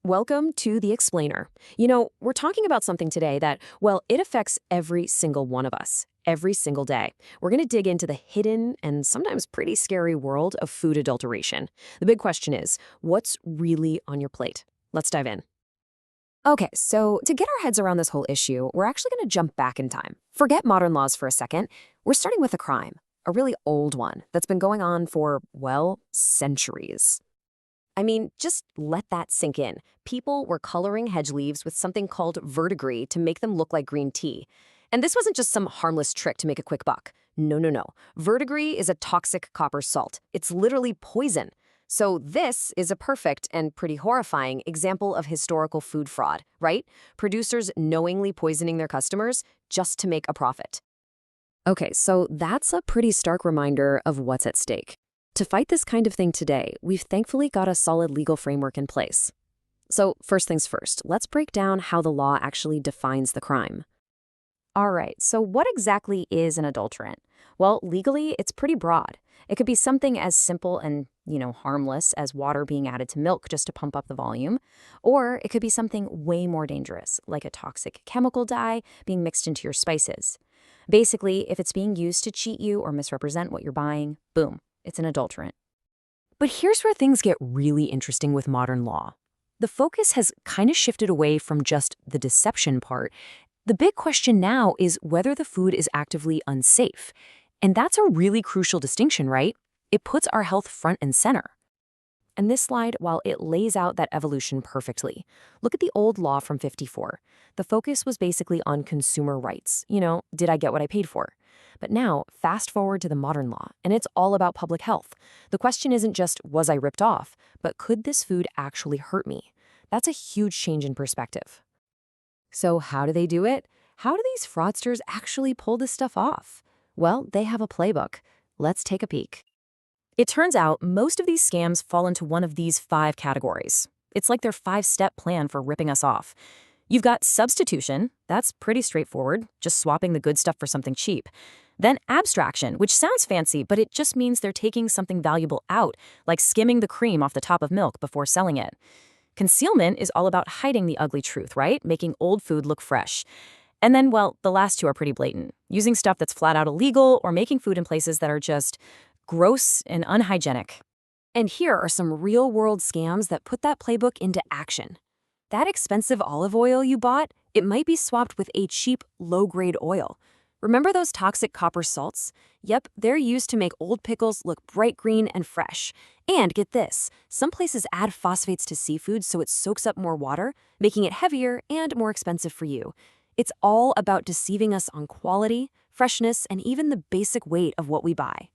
Welcome to The Explainer. You know, we're talking about something today that, well, it affects every single one of us, every single day. We're going to dig into the hidden and sometimes pretty scary world of food adulteration. The big question is, what's really on your plate? Let's dive in. Okay, so to get our heads around this whole issue, we're actually going to jump back in time. Forget modern laws for a second. We're starting with a crime, a really old one that's been going on for, well, centuries. I mean, just let that sink in. People were coloring hedge leaves with something called verdigris to make them look like green tea. And this wasn't just some harmless trick to make a quick buck. No. Verdigris is a toxic copper salt. It's literally poison. So this is a perfect and pretty horrifying example of historical food fraud, right? Producers knowingly poisoning their customers just to make a profit. Okay, so that's a pretty stark reminder of what's at stake. To fight this kind of thing today, we've thankfully got a solid legal framework in place. So first things first, let's break down how the law actually defines the crime. All right, so what exactly is an adulterant? Well, legally, it's pretty broad. It could be something as simple and, harmless as water being added to milk just to pump up the volume. Or it could be something way more dangerous, like a toxic chemical dye being mixed into your spices. Basically, if it's being used to cheat you or misrepresent what you're buying, boom, it's an adulterant. But here's where things get really interesting with modern law. The focus has kind of shifted away from just the deception part. The big question now is whether the food is actively unsafe. And that's a really crucial distinction, right? It puts our health front and center. And this slide, while it lays out that evolution perfectly, look at the old law from '54. The focus was basically on consumer rights. Did I get what I paid for? But now, fast forward to the modern law, and it's all about public health. The question isn't just, was I ripped off, but could this food actually hurt me? That's a huge change in perspective. So how do they do it? How do these fraudsters actually pull this stuff off? Well, they have a playbook. Let's take a peek. It turns out most of these scams fall into one of these 5 categories. It's like their 5-step plan for ripping us off. You've got substitution. That's pretty straightforward, just swapping the good stuff for something cheap. Then abstraction, which sounds fancy, but it just means they're taking something valuable out, like skimming the cream off the top of milk before selling it. Concealment is all about hiding the ugly truth, right? Making old food look fresh. And then, well, the last 2 are pretty blatant. Using stuff that's flat out illegal or making food in places that are just gross and unhygienic. And here are some real-world scams that put that playbook into action. That expensive olive oil you bought, it might be swapped with a cheap, low-grade oil. Remember those toxic copper salts? Yep, they're used to make old pickles look bright green and fresh. And get this, some places add phosphates to seafood so it soaks up more water, making it heavier and more expensive for you. It's all about deceiving us on quality, freshness, and even the basic weight of what we buy.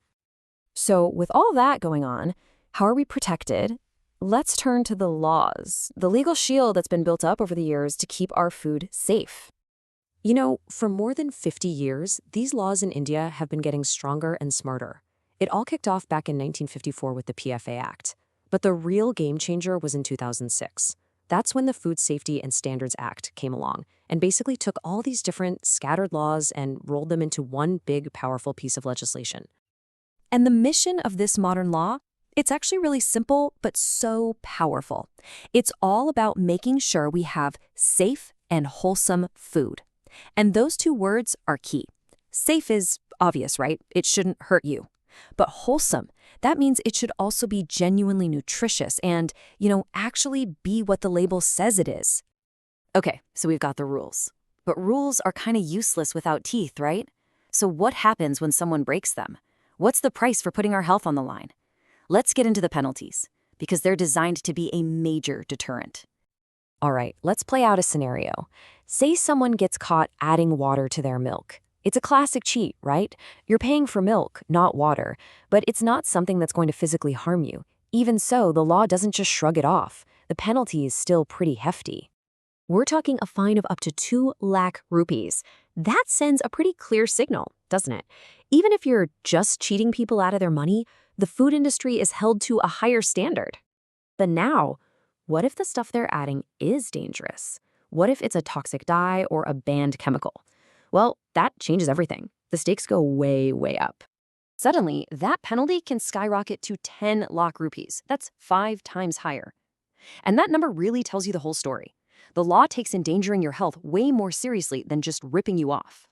So with all that going on, how are we protected? Let's turn to the laws, the legal shield that's been built up over the years to keep our food safe. For more than 50 years, these laws in India have been getting stronger and smarter. It all kicked off back in 1954 with the PFA Act. But the real game changer was in 2006. That's when the Food Safety and Standards Act came along and basically took all these different scattered laws and rolled them into one big, powerful piece of legislation. And the mission of this modern law? It's actually really simple, but so powerful. It's all about making sure we have safe and wholesome food. And those 2 words are key. Safe is obvious, right? It shouldn't hurt you. But wholesome, that means it should also be genuinely nutritious and, actually be what the label says it is. Okay, so we've got the rules. But rules are kind of useless without teeth, right? So what happens when someone breaks them? What's the price for putting our health on the line? Let's get into the penalties, because they're designed to be a major deterrent. All right, let's play out a scenario. Say someone gets caught adding water to their milk. It's a classic cheat, right? You're paying for milk, not water, but it's not something that's going to physically harm you. Even so, the law doesn't just shrug it off. The penalty is still pretty hefty. We're talking a fine of up to 2 lakh rupees. That sends a pretty clear signal, doesn't it? Even if you're just cheating people out of their money, the food industry is held to a higher standard. But now, what if the stuff they're adding is dangerous? What if it's a toxic dye or a banned chemical? Well, that changes everything. The stakes go way, way up. Suddenly, that penalty can skyrocket to 10 lakh rupees. That's 5 times higher. And that number really tells you the whole story. The law takes endangering your health way more seriously than just ripping you off.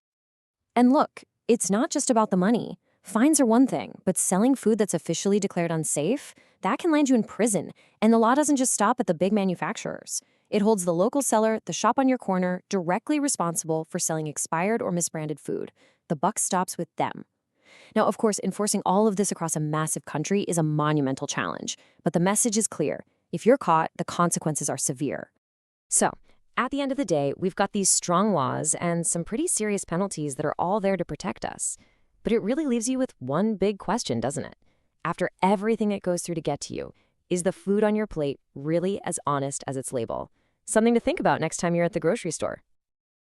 And look, it's not just about the money. Fines are one thing, but selling food that's officially declared unsafe, that can land you in prison. And the law doesn't just stop at the big manufacturers. It holds the local seller, the shop on your corner, directly responsible for selling expired or misbranded food. The buck stops with them. Now, of course, enforcing all of this across a massive country is a monumental challenge, but the message is clear. If you're caught, the consequences are severe. So, at the end of the day, we've got these strong laws and some pretty serious penalties that are all there to protect us. But it really leaves you with one big question, doesn't it? After everything it goes through to get to you, is the food on your plate really as honest as its label? Something to think about next time you're at the grocery store.